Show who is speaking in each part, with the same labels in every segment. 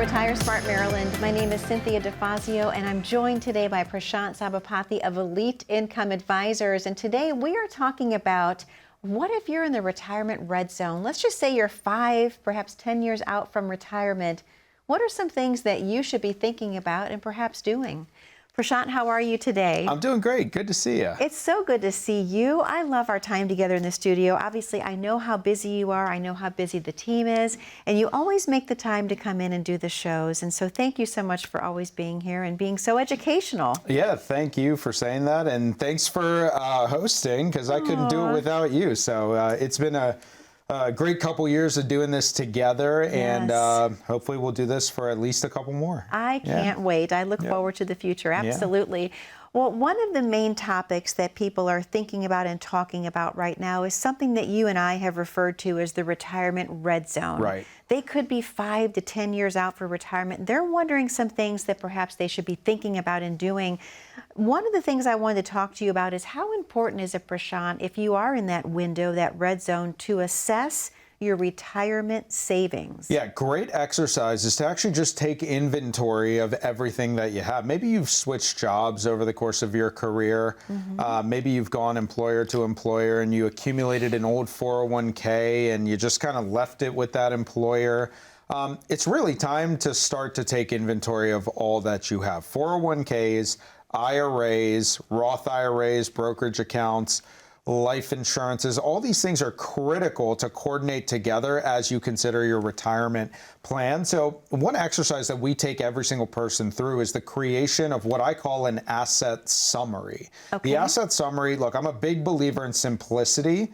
Speaker 1: Retire Smart Maryland. My name is Cynthia DeFazio, and I'm joined today by Prashant Sabapathi of Elite Income Advisors. And today we are talking about what if you're in the retirement red zone? Let's just say you're 5, perhaps 10 years out from retirement. What are some things that you should be thinking about and perhaps doing? Prashant, how are you today?
Speaker 2: I'm doing great. Good to see you.
Speaker 1: It's so good to see you. I love our time together in the studio. Obviously, I know how busy you are. I know how busy the team is. And you always make the time to come in and do the shows. And so thank you so much for always being here and being so educational.
Speaker 2: Yeah, thank you for saying that. And thanks for hosting, because I couldn't do it without you. So it's been a great couple years of doing this together, and hopefully we'll do this for at least a couple more.
Speaker 1: I can't wait. I look forward to the future. Absolutely. Well, one of the main topics that people are thinking about and talking about right now is something that you and I have referred to as the retirement red zone.
Speaker 2: Right.
Speaker 1: They could be 5 to 10 years out for retirement. They're wondering some things that perhaps they should be thinking about and doing. One of the things I wanted to talk to you about is how important is it, Prashant, if you are in that window, that red zone, to assess your retirement savings? Yeah,
Speaker 2: great exercise is to actually just take inventory of everything that you have. Maybe you've switched jobs over the course of your career. Maybe you've gone employer to employer and you accumulated an old 401k and you just kind of left it with that employer. It's really time to start to take inventory of all that you have. 401ks, IRAs, Roth IRAs, brokerage accounts, life insurances, all these things are critical to coordinate together as you consider your retirement plan. So one exercise that we take every single person through is the creation of what I call an asset summary. The asset summary, look, I'm a big believer in simplicity.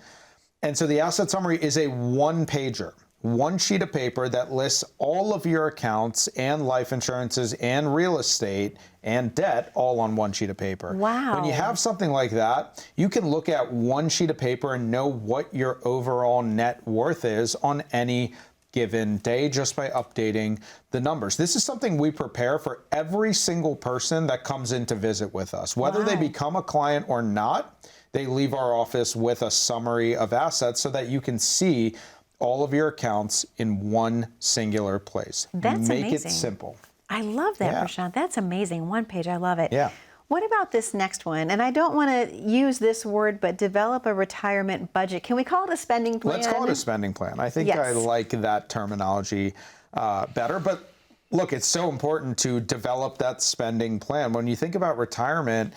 Speaker 2: And so the asset summary is a one-pager. One sheet of paper that lists all of your accounts and life insurances and real estate and debt all on one sheet of paper.
Speaker 1: Wow.
Speaker 2: When you have something like that, you can look at one sheet of paper and know what your overall net worth is on any given day just by updating the numbers. This is something we prepare for every single person that comes in to visit with us. Whether they become a client or not, they leave our office with a summary of assets so that you can see all of your accounts in one singular place.
Speaker 1: That's
Speaker 2: Make
Speaker 1: amazing.
Speaker 2: it simple.
Speaker 1: I love that, Prashant. That's amazing. One page. I love it.
Speaker 2: Yeah.
Speaker 1: What about this next one? And I don't want to use this word, but develop a retirement budget. Can we call it a spending plan?
Speaker 2: Let's call it a spending plan. I think I like that terminology better. But look, it's so important to develop that spending plan. When you think about retirement,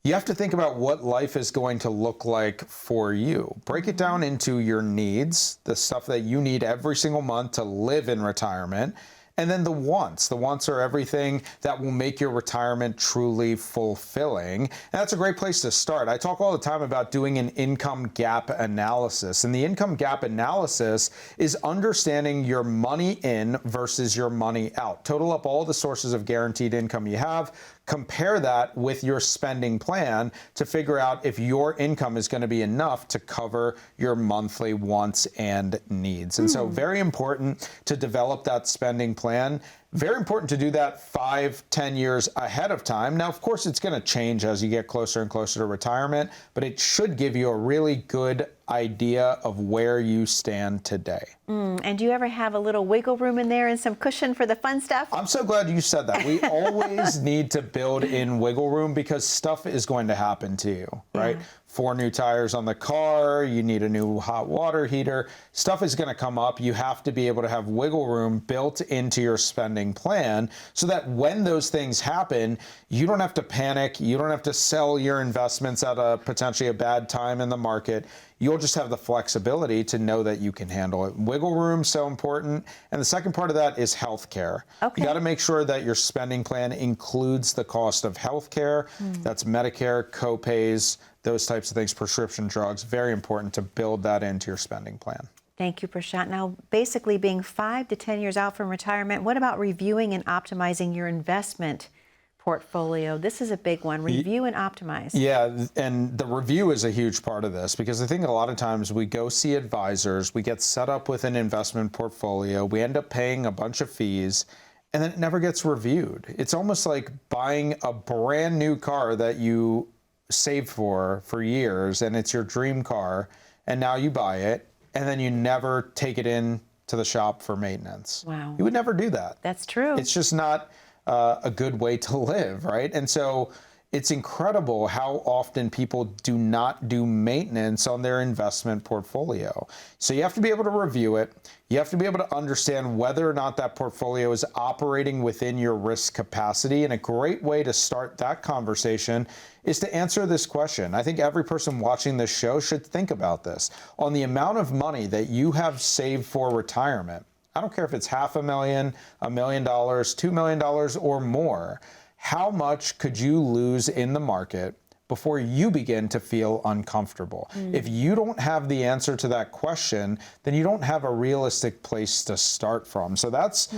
Speaker 2: you have to think about what life is going to look like for you. Break it down into your needs, the stuff that you need every single month to live in retirement, and then the wants. The wants are everything that will make your retirement truly fulfilling. And that's a great place to start. I talk all the time about doing an income gap analysis. And the income gap analysis is understanding your money in versus your money out. Total up all the sources of guaranteed income you have, compare that with your spending plan to figure out if your income is going to be enough to cover your monthly wants and needs. And so very important to develop that spending plan. Very important to do that 5, 10 years ahead of time. Now, of course, it's going to change as you get closer and closer to retirement, but it should give you a really good idea of where you stand today.
Speaker 1: And do you ever have a little wiggle room in there and some cushion for the fun stuff?
Speaker 2: I'm so glad you said that. We always need to build in wiggle room because stuff is going to happen to you, right? 4 new tires on the car, you need a new hot water heater, stuff is going to come up. You have to be able to have wiggle room built into your spending plan so that when those things happen, you don't have to panic, you don't have to sell your investments at a potentially a bad time in the market. You'll just have the flexibility to know that you can handle it. Wiggle room, so important. And the second part of that is healthcare. You got to make sure that your spending plan includes the cost of healthcare. That's Medicare, co-pays, those types of things, prescription drugs. Very important to build that into your spending plan.
Speaker 1: Thank you, Prashant. Now, basically being 5 to 10 years out from retirement, what about reviewing and optimizing your investment portfolio? This is a big one. Review and optimize.
Speaker 2: Yeah, and the review is a huge part of this because I think a lot of times we go see advisors, we get set up with an investment portfolio, we end up paying a bunch of fees, and then it never gets reviewed. It's almost like buying a brand new car that you saved for years, and it's your dream car, and now you buy it, and then you never take it in to the shop for maintenance.
Speaker 1: Wow.
Speaker 2: You would never do that.
Speaker 1: That's true.
Speaker 2: It's just not a good way to live, right? And so it's incredible how often people do not do maintenance on their investment portfolio. So you have to be able to review it. You have to be able to understand whether or not that portfolio is operating within your risk capacity. And a great way to start that conversation is to answer this question. I think every person watching this show should think about this. On the amount of money that you have saved for retirement, I don't care if it's $500,000, $1 million, $2 million or more, how much could you lose in the market before you begin to feel uncomfortable? If you don't have the answer to that question, then you don't have a realistic place to start from. So that's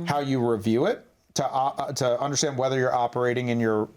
Speaker 2: how you review it, to understand whether you're operating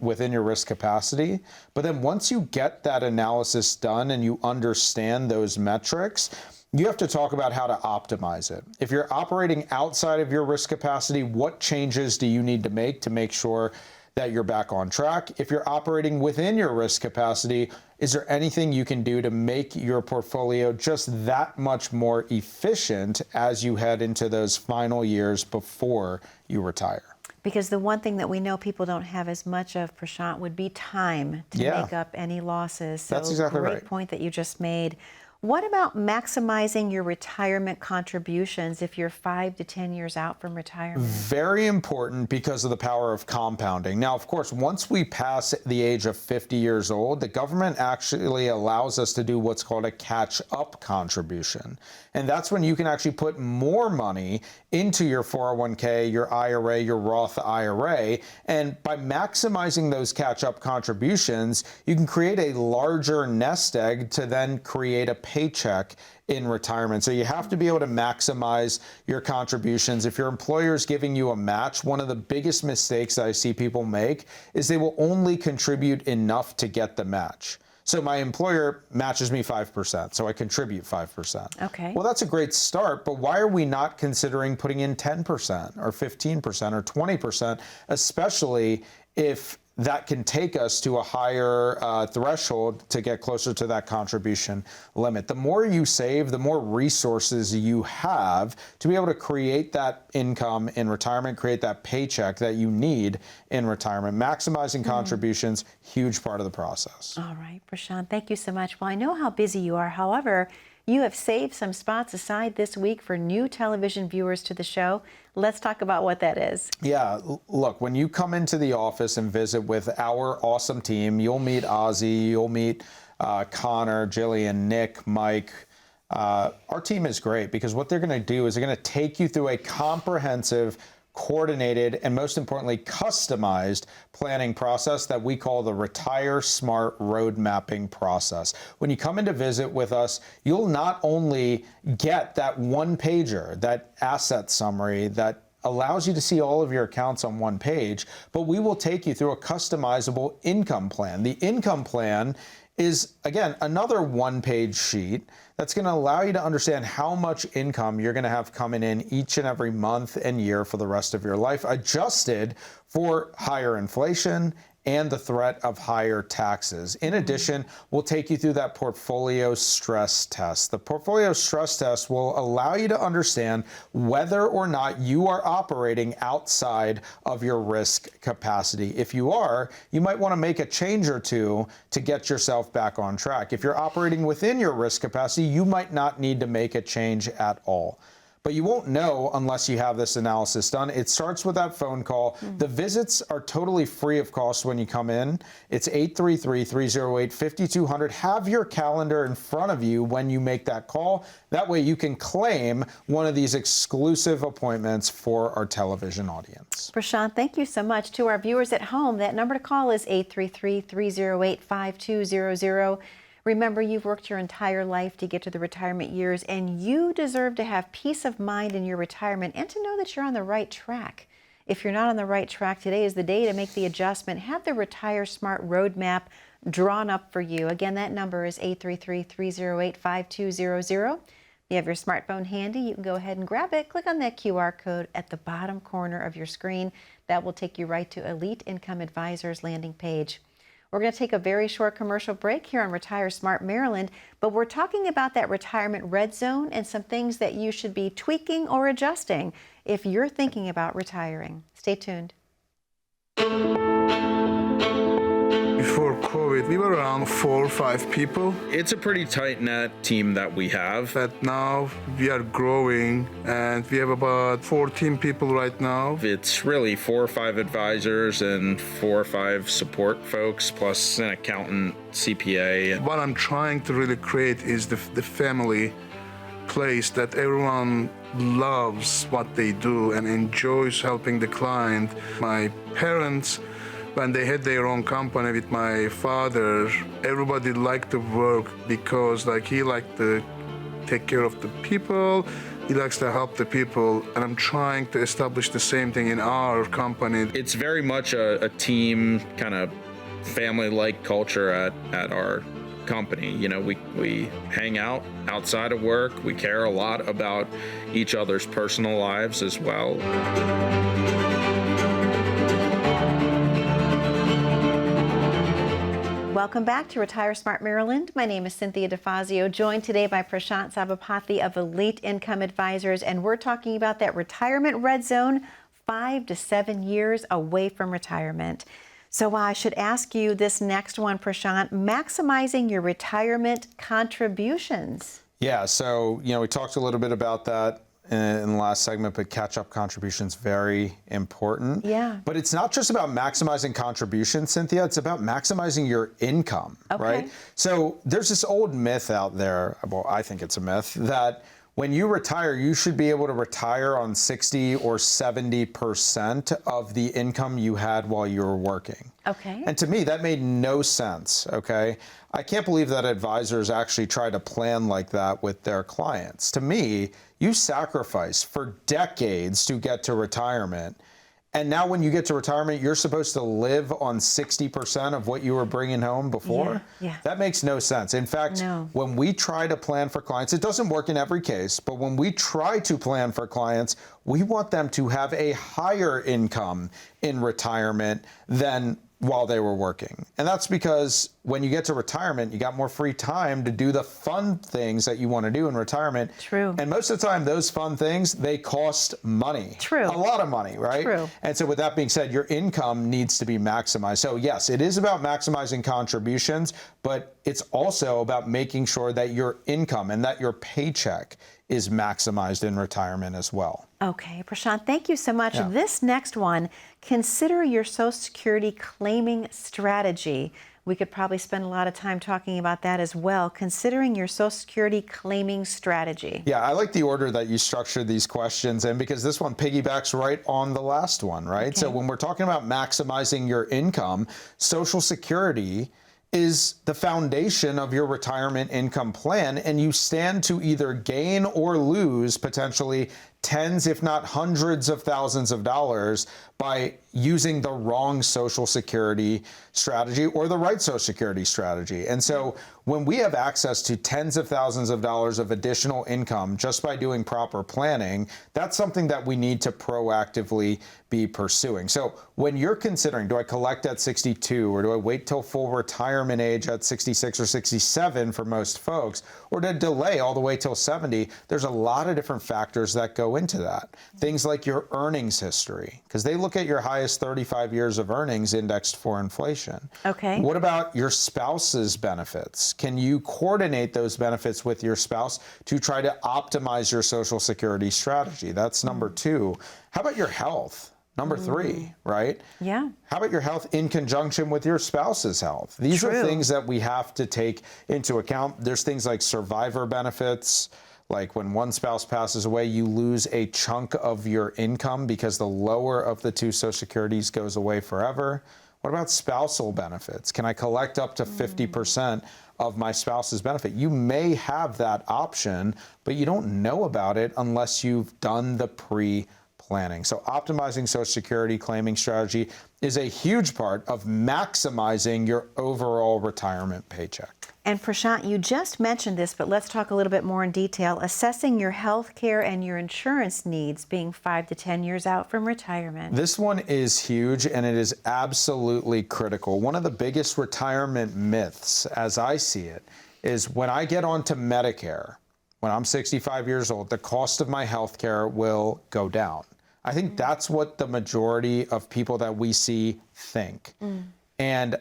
Speaker 2: within your risk capacity. But then once you get that analysis done and you understand those metrics, you have to talk about how to optimize it. If you're operating outside of your risk capacity, what changes do you need to make sure that you're back on track? If you're operating within your risk capacity, is there anything you can do to make your portfolio just that much more efficient as you head into those final years before you retire?
Speaker 1: Because the one thing that we know people don't have as much of, Prashant, would be time to make up any losses. So
Speaker 2: that's exactly right.
Speaker 1: Great point that you just made. What about maximizing your retirement contributions if you're 5 to 10 years out from retirement?
Speaker 2: Very important because of the power of compounding. Now, of course, once we pass the age of 50 years old, the government actually allows us to do what's called a catch-up contribution. And that's when you can actually put more money into your 401k, your IRA, your Roth IRA. And by maximizing those catch-up contributions, you can create a larger nest egg to then create a paycheck in retirement. So you have to be able to maximize your contributions. If your employer is giving you a match, one of the biggest mistakes that I see people make is they will only contribute enough to get the match. So my employer matches me 5%, so I contribute 5%.
Speaker 1: Okay.
Speaker 2: Well, that's a great start, but why are we not considering putting in 10% or 15% or 20%, especially if that can take us to a higher threshold to get closer to that contribution limit? The more you save, the more resources you have to be able to create that income in retirement, create that paycheck that you need in retirement. Maximizing contributions, huge part of the process.
Speaker 1: All right, Prashant, thank you so much. Well, I know how busy you are. However, you have saved some spots aside this week for new television viewers to the show. Let's talk about what that is.
Speaker 2: Yeah, look, when you come into the office and visit with our awesome team, you'll meet Ozzy, you'll meet Connor, Jillian, Nick, Mike. Our team is great because what they're going to do is they're going to take you through a comprehensive, coordinated, and most importantly, customized planning process that we call the Retire Smart Road Mapping process. When you come in to visit with us, you'll not only get that one pager, that asset summary that allows you to see all of your accounts on one page, but we will take you through a customizable income plan. The income plan is, again, another one-page sheet that's going to allow you to understand how much income you're going to have coming in each and every month and year for the rest of your life, adjusted for higher inflation and the threat of higher taxes. In addition, we'll take you through that portfolio stress test. The portfolio stress test will allow you to understand whether or not you are operating outside of your risk capacity. If you are, you might want to make a change or two to get yourself back on track. If you're operating within your risk capacity, you might not need to make a change at all. But you won't know unless you have this analysis done. It starts with that phone call. The visits are totally free of cost when you come in. It's 833-308-5200. Have your calendar in front of you when you make that call. That way you can claim one of these exclusive appointments for our television audience.
Speaker 1: Prashant, thank you so much. To our viewers at home, that number to call is 833-308-5200. Remember, you've worked your entire life to get to the retirement years, and you deserve to have peace of mind in your retirement and to know that you're on the right track. If you're not on the right track, today is the day to make the adjustment. Have the Retire Smart Roadmap drawn up for you. Again, that number is 833-308-5200. If you have your smartphone handy, you can go ahead and grab it. Click on that QR code at the bottom corner of your screen. That will take you right to Elite Income Advisors landing page. We're going to take a very short commercial break here on Retire Smart Maryland, but we're talking about that retirement red zone and some things that you should be tweaking or adjusting if you're thinking about retiring. Stay tuned.
Speaker 3: Before COVID, we were around 4 or 5 people.
Speaker 4: It's a pretty tight-knit team that we have.
Speaker 3: But now we are growing, and we have about 14 people right now.
Speaker 4: It's really 4 or 5 advisors and 4 or 5 support folks, plus an accountant, CPA.
Speaker 3: What I'm trying to really create is the family place that everyone loves what they do and enjoys helping the client. My parents, when they had their own company with my father, everybody liked to work because he liked to take care of the people, he likes to help the people, and I'm trying to establish the same thing in our company.
Speaker 4: It's very much a team, kind of family-like culture at our company. You know, we hang out outside of work, we care a lot about each other's personal lives as well.
Speaker 1: Welcome back to Retire Smart Maryland. My name is Cynthia DeFazio, joined today by Prashant Sabapathi of Elite Income Advisors, and we're talking about that retirement red zone, 5 to 7 years away from retirement. So I should ask you this next one, Prashant, maximizing your retirement contributions.
Speaker 2: Yeah, so, we talked a little bit about that in the last segment, but catch-up contributions, very important.
Speaker 1: Yeah.
Speaker 2: But it's not just about maximizing contributions, Cynthia, it's about maximizing your income, right? So there's this old myth out there, well, I think it's a myth, that when you retire, you should be able to retire on 60 or 70% of the income you had while you were working.
Speaker 1: Okay.
Speaker 2: And to me, that made no sense, okay? I can't believe that advisors actually try to plan like that with their clients. To me, you sacrifice for decades to get to retirement. And now when you get to retirement, you're supposed to live on 60% of what you were bringing home before?
Speaker 1: Yeah.
Speaker 2: That makes no sense. In fact, when we try to plan for clients, it doesn't work in every case, but when we try to plan for clients, we want them to have a higher income in retirement than while they were working. And that's because when you get to retirement, you got more free time to do the fun things that you want to do in retirement.
Speaker 1: True.
Speaker 2: And most of the time, those fun things, they cost money.
Speaker 1: True.
Speaker 2: A lot of money, right?
Speaker 1: True.
Speaker 2: And so with that being said, your income needs to be maximized. So yes, it is about maximizing contributions, but it's also about making sure that your income and that your paycheck is maximized in retirement as well.
Speaker 1: Okay, Prashant, thank you so much.
Speaker 2: Yeah.
Speaker 1: This next one, consider your Social Security claiming strategy. We could probably spend a lot of time talking about that as well, considering your Social Security claiming strategy.
Speaker 2: Yeah, I like the order that you structured these questions in because this one piggybacks right on the last one, right?
Speaker 1: Okay.
Speaker 2: So when we're talking about maximizing your income, Social Security is the foundation of your retirement income plan, and you stand to either gain or lose potentially tens, if not hundreds of thousands of dollars by using the wrong Social Security strategy or the right Social Security strategy. And so when we have access to tens of thousands of dollars of additional income just by doing proper planning, that's something that we need to proactively be pursuing. So when you're considering, do I collect at 62 or do I wait till full retirement age at 66 or 67 for most folks, or to delay all the way till 70, there's a lot of different factors that go into that. Things like your earnings history, because they look at your highest 35 years of earnings indexed for inflation.
Speaker 1: Okay.
Speaker 2: What about your spouse's benefits? Can you coordinate those benefits with your spouse to try to optimize your Social Security strategy? That's number 2. How about your health? Number 3, right?
Speaker 1: Yeah.
Speaker 2: How about your health in conjunction with your spouse's health? These are things that we have to take into account. There's things like survivor benefits, like when one spouse passes away, you lose a chunk of your income because the lower of the 2 Social Securities goes away forever. What about spousal benefits? Can I collect up to 50% of my spouse's benefit? You may have that option, but you don't know about it unless you've done the pre-planning. So optimizing Social Security claiming strategy is a huge part of maximizing your overall retirement paycheck.
Speaker 1: And Prashant, you just mentioned this, but let's talk a little bit more in detail. Assessing your health care and your insurance needs being 5 to 10 years out from retirement.
Speaker 2: This one is huge, and it is absolutely critical. One of the biggest retirement myths, as I see it, is when I get onto Medicare, when I'm 65 years old, the cost of my health care will go down. I think that's what the majority of people that we see think. And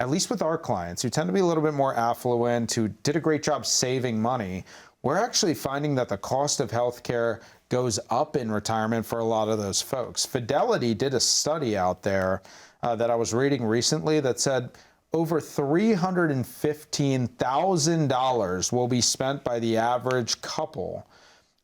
Speaker 2: at least with our clients who tend to be a little bit more affluent, who did a great job saving money, we're actually finding that the cost of healthcare goes up in retirement for a lot of those folks. Fidelity did a study out there that I was reading recently that said over $315,000 will be spent by the average couple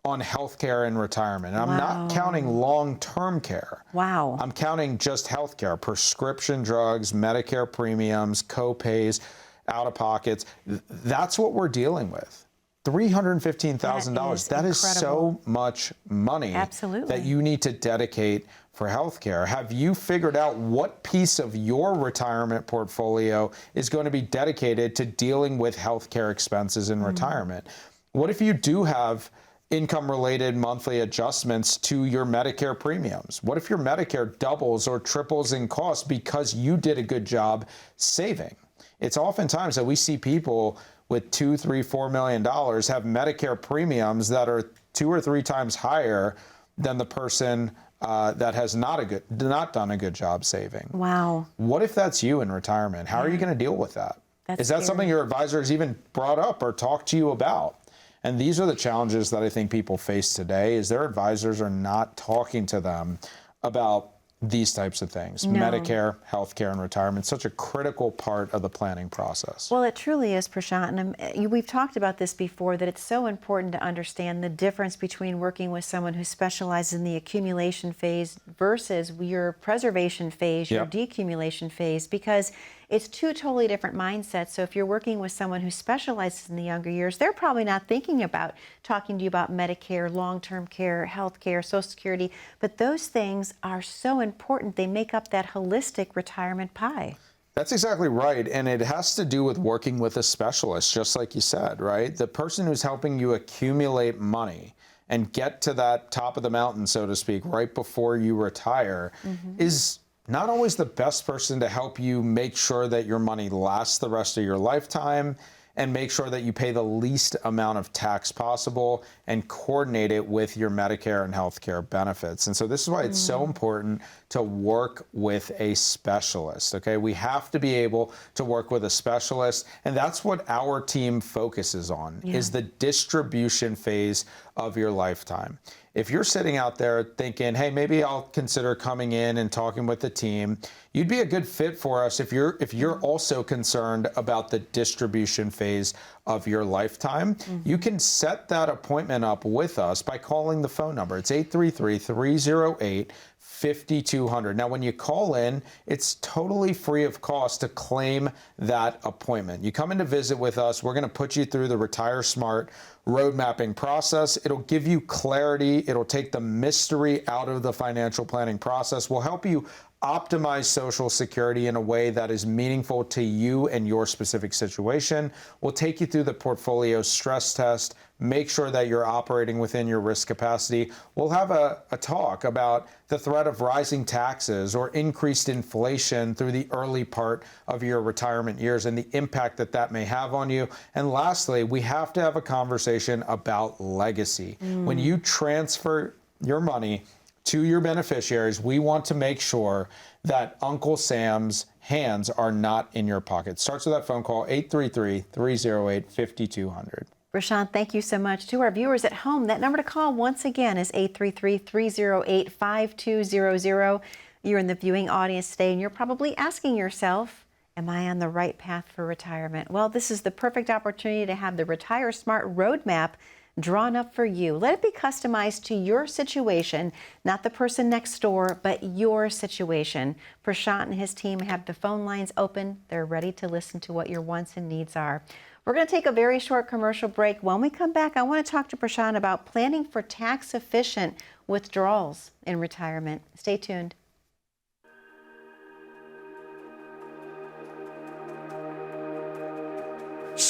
Speaker 2: on healthcare in retirement. And I'm not counting long-term care.
Speaker 1: Wow.
Speaker 2: I'm counting just healthcare, prescription drugs, Medicare premiums, co-pays, out-of-pockets. That's what we're dealing with. $315,000. That is so much money that you need to dedicate for healthcare. Have you figured out what piece of your retirement portfolio is going to be dedicated to dealing with healthcare expenses in retirement? What if you do have income-related monthly adjustments to your Medicare premiums? What if your Medicare doubles or triples in cost because you did a good job saving? It's oftentimes that we see people with $2, $3, $4 million have Medicare premiums that are 2 or 3 times higher than the person that has not done a good job saving.
Speaker 1: Wow.
Speaker 2: What if that's you in retirement? How are you going to deal with that? Is that something your advisor has even brought up or talked to you about? And these are the challenges that I think people face today, is their advisors are not talking to them about these types of things. Medicare, healthcare, and retirement, such a critical part of the planning process.
Speaker 1: Well, it truly is, Prashant. And we've talked about this before, that it's so important to understand the difference between working with someone who specializes in the accumulation phase versus your preservation phase, your decumulation phase, because it's 2 totally different mindsets. So if you're working with someone who specializes in the younger years, they're probably not thinking about talking to you about Medicare, long-term care, health care, Social Security. But those things are so important. They make up that holistic retirement pie.
Speaker 2: That's exactly right. And it has to do with working with a specialist, just like you said, right? The person who's helping you accumulate money and get to that top of the mountain, so to speak, right before you retire is not always the best person to help you make sure that your money lasts the rest of your lifetime and make sure that you pay the least amount of tax possible and coordinate it with your Medicare and healthcare benefits. And so this is why it's so important to work with a specialist, okay? We have to be able to work with a specialist, and that's what our team focuses on, is the distribution phase of your lifetime. If you're sitting out there thinking, hey, maybe I'll consider coming in and talking with the team, you'd be a good fit for us if you're also concerned about the distribution phase of your lifetime. You can set that appointment up with us by calling the phone number. It's 833-308-5200. Now, when you call in, it's totally free of cost to claim that appointment. You come in to visit with us. We're going to put you through the Retire Smart road mapping process. It'll give you clarity. It'll take the mystery out of the financial planning process. We'll help you optimize Social Security in a way that is meaningful to you and your specific situation. We'll take you through the portfolio stress test, make sure that you're operating within your risk capacity. We'll have a talk about the threat of rising taxes or increased inflation through the early part of your retirement years and the impact that that may have on you. And lastly, we have to have a conversation about legacy. When you transfer your money to your beneficiaries, we want to make sure that Uncle Sam's hands are not in your pocket. Starts with that phone call, 833-308-5200.
Speaker 1: Prashant, thank you so much. To our viewers at home, that number to call once again is 833-308-5200. You're in the viewing audience today, and you're probably asking yourself, am I on the right path for retirement? Well, this is the perfect opportunity to have the Retire Smart Roadmap drawn up for you. Let it be customized to your situation, not the person next door, but your situation. Prashant and his team have the phone lines open. They're ready to listen to what your wants and needs are. We're going to take a very short commercial break. When we come back, I want to talk to Prashant about planning for tax-efficient withdrawals in retirement. Stay tuned.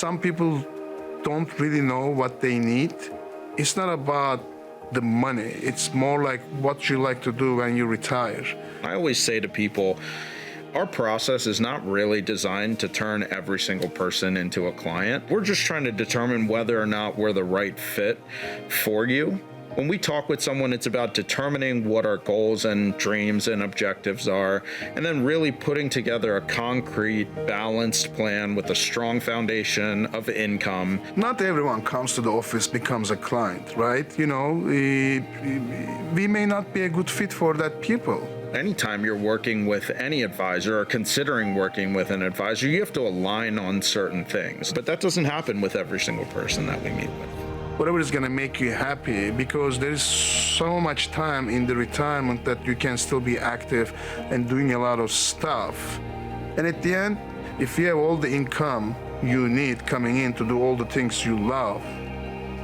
Speaker 3: some people don't really know what they need. It's not about the money. It's more like what you like to do when you retire.
Speaker 4: I always say to people, our process is not really designed to turn every single person into a client. We're just trying to determine whether or not we're the right fit for you. When we talk with someone, it's about determining what our goals and dreams and objectives are, and then really putting together a concrete, balanced plan with a strong foundation of income.
Speaker 3: Not everyone comes to the office, becomes a client, right? You know, we may not be a good fit for that people.
Speaker 4: Anytime you're working with any advisor or considering working with an advisor, you have to align on certain things. But that doesn't happen with every single person that we meet with.
Speaker 3: Whatever is going to make you happy, because there is so much time in the retirement that you can still be active and doing a lot of stuff. And at the end, if you have all the income you need coming in to do all the things you love,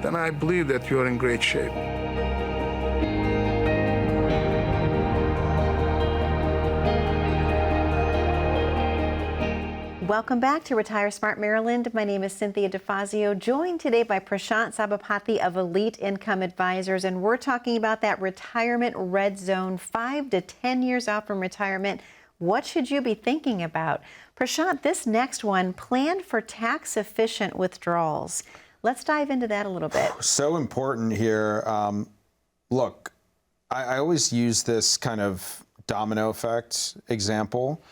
Speaker 3: then I believe that you're in great shape.
Speaker 1: Welcome back to Retire Smart Maryland. My name is Cynthia DeFazio, joined today by Prashant Sabapathi of Elite Income Advisors, and we're talking about that retirement red zone, 5 to 10 years out from retirement. What should you be thinking about? Prashant, this next one, plan for tax-efficient withdrawals. Let's dive into that a little bit.
Speaker 2: So important here. Look, I always use this kind of domino effect example.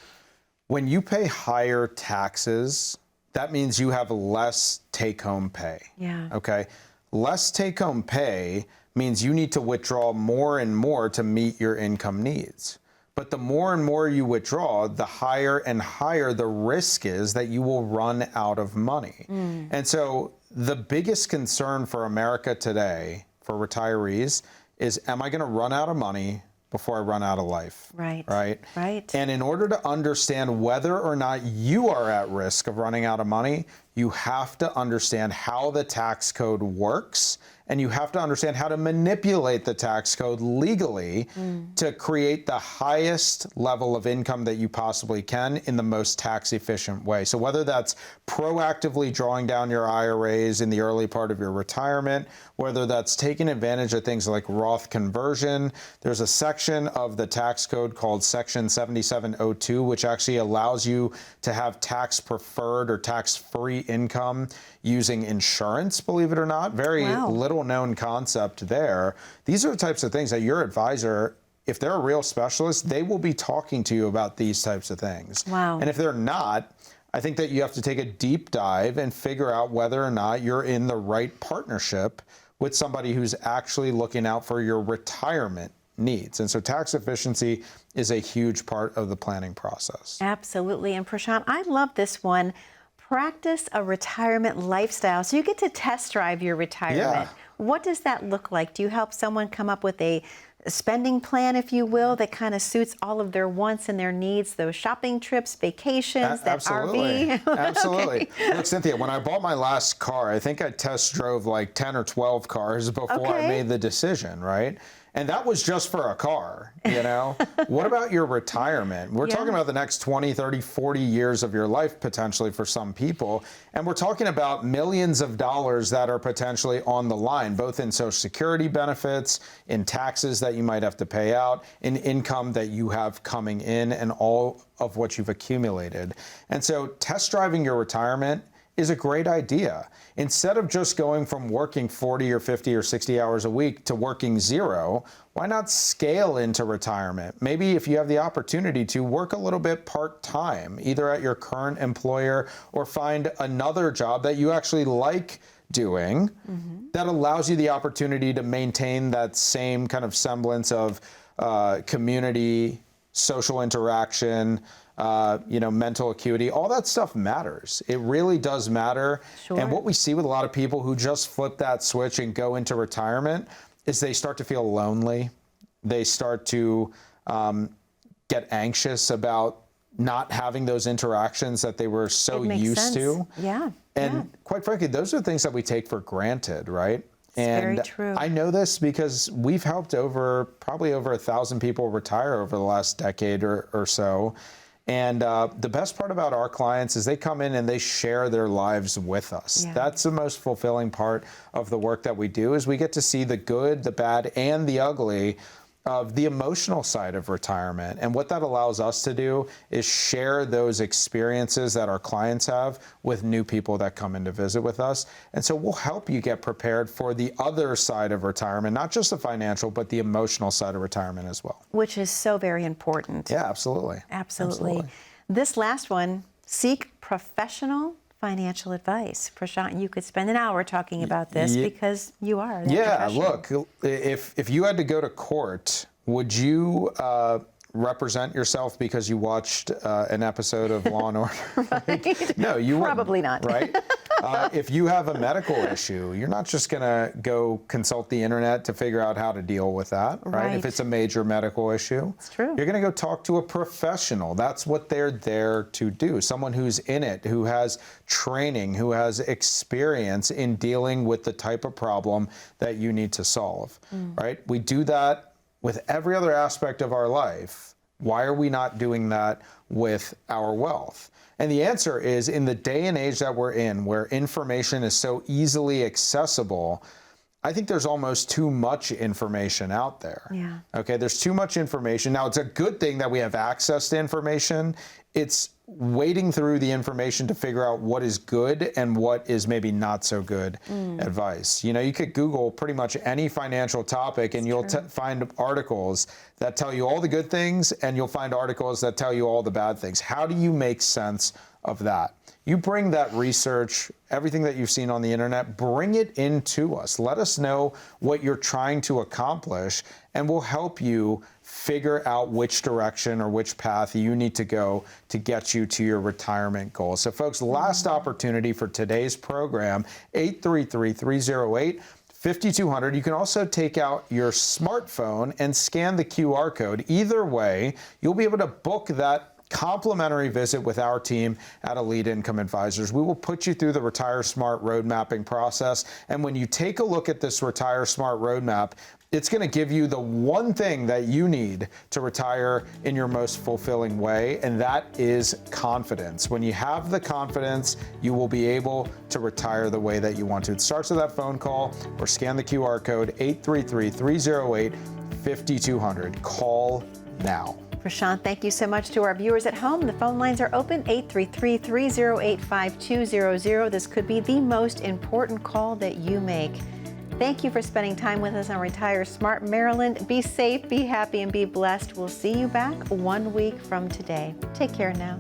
Speaker 2: When you pay higher taxes, that means you have less take-home pay.
Speaker 1: Yeah.
Speaker 2: Okay? Less take-home pay means you need to withdraw more and more to meet your income needs. But the more and more you withdraw, the higher and higher the risk is that you will run out of money. And so the biggest concern for America today, for retirees, is, am I going to run out of money before I run out of life?
Speaker 1: Right.
Speaker 2: Right?
Speaker 1: Right.
Speaker 2: And in order to understand whether or not you are at risk of running out of money, you have to understand how the tax code works, and you have to understand how to manipulate the tax code legally to create the highest level of income that you possibly can in the most tax efficient way. So whether that's proactively drawing down your IRAs in the early part of your retirement, whether that's taking advantage of things like Roth conversion, there's a section of the tax code called Section 7702, which actually allows you to have tax preferred or tax-free income using insurance, believe it or not. Very little known concept there. These are the types of things that your advisor, if they're a real specialist, they will be talking to you about these types of things.
Speaker 1: Wow.
Speaker 2: And if they're not, I think that you have to take a deep dive and figure out whether or not you're in the right partnership with somebody who's actually looking out for your retirement needs. And so tax efficiency is a huge part of the planning process.
Speaker 1: Absolutely. And Prashant, I love this one. Practice a retirement lifestyle. So you get to test drive your retirement. What does that look like? Do you help someone come up with a spending plan, if you will, that kind of suits all of their wants and their needs, those shopping trips, vacations, that RV?
Speaker 2: Absolutely. Look, Cynthia, when I bought my last car, I think I test drove like 10 or 12 cars before I made the decision, right? And that was just for a car, you know? What about your retirement? We're talking about the next 20, 30, 40 years of your life potentially for some people. And we're talking about millions of dollars that are potentially on the line, both in Social Security benefits, in taxes that you might have to pay out, in income that you have coming in, and all of what you've accumulated. And so test driving your retirement is a great idea. Instead of just going from working 40 or 50 or 60 hours a week to working 0, why not scale into retirement? Maybe if you have the opportunity to work a little bit part-time, either at your current employer or find another job that you actually like doing that allows you the opportunity to maintain that same kind of semblance of community, social interaction, mental acuity, all that stuff matters. It really does matter.
Speaker 1: Sure.
Speaker 2: And what we see with a lot of people who just flip that switch and go into retirement is they start to feel lonely. They start to get anxious about not having those interactions that they were so used to.
Speaker 1: Yeah.
Speaker 2: And quite frankly, those are things that we take for granted, right?
Speaker 1: Very true.
Speaker 2: I know this because we've helped probably over 1,000 people retire over the last decade or so. And the best part about our clients is they come in and they share their lives with us.
Speaker 1: Yeah.
Speaker 2: That's the most fulfilling part of the work that we do, is we get to see the good, the bad, and the ugly of the emotional side of retirement. And what that allows us to do is share those experiences that our clients have with new people that come in to visit with us. And so we'll help you get prepared for the other side of retirement, not just the financial, but the emotional side of retirement as well.
Speaker 1: Which is so very important.
Speaker 2: Yeah, absolutely.
Speaker 1: Absolutely. This last one, seek professional financial advice. Prashant, you could spend an hour talking about this because you are.
Speaker 2: Yeah, look, if you had to go to court, would you represent yourself because you watched an episode of Law and Order?
Speaker 1: Right?
Speaker 2: No, you wouldn't.
Speaker 1: Probably not.
Speaker 2: Right? If you have a medical issue, you're not just going to go consult the internet to figure out how to deal with that, right? If it's a major medical issue,
Speaker 1: it's true.
Speaker 2: You're going to go talk to a professional. That's what they're there to do. Someone who's in it, who has training, who has experience in dealing with the type of problem that you need to solve, right? We do that with every other aspect of our life. Why are we not doing that with our wealth? And the answer is, in the day and age that we're in, where information is so easily accessible, I think there's almost too much information out there.
Speaker 1: Yeah.
Speaker 2: Okay, there's too much information. Now, it's a good thing that we have access to information. It's wading through the information to figure out what is good and what is maybe not so good advice. You know, you could Google pretty much any financial topic and you'll find articles that tell you all the good things, and you'll find articles that tell you all the bad things. How do you make sense of that? You bring that research, everything that you've seen on the internet, bring it into us. Let us know what you're trying to accomplish, and we'll help you figure out which direction or which path you need to go to get you to your retirement goals. So folks, last opportunity for today's program, 833-308-5200. You can also take out your smartphone and scan the QR code. Either way, you'll be able to book that complimentary visit with our team at Elite Income Advisors. We will put you through the Retire Smart road mapping process. And when you take a look at this Retire Smart roadmap, it's going to give you the one thing that you need to retire in your most fulfilling way, and that is confidence. When you have the confidence, you will be able to retire the way that you want to. It starts with that phone call or scan the QR code, 833-308-5200. Call now.
Speaker 1: Prashant, thank you so much to our viewers at home. The phone lines are open, 833-308-5200. This could be the most important call that you make. Thank you for spending time with us on Retire Smart Maryland. Be safe, be happy, and be blessed. We'll see you back 1 week from today. Take care now.